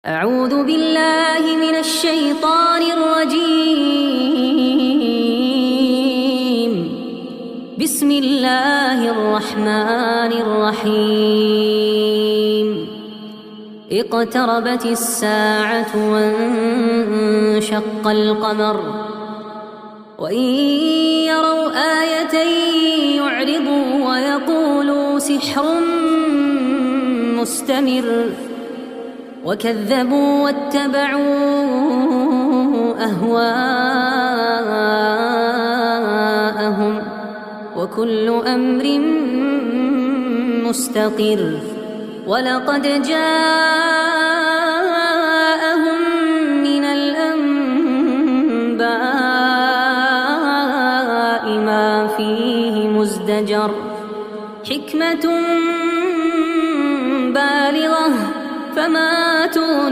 أعوذ بالله من الشيطان الرجيم. بسم الله الرحمن الرحيم. اقتربت الساعة وانشق القمر وإن يروا آية يعرضوا ويقولوا سحر مستمر وكذبوا واتبعوا أهواءهم وكل أمر مستقر. ولقد جاءهم من الأنباء ما فيه مزدجر. حكمة بالغة فما تغني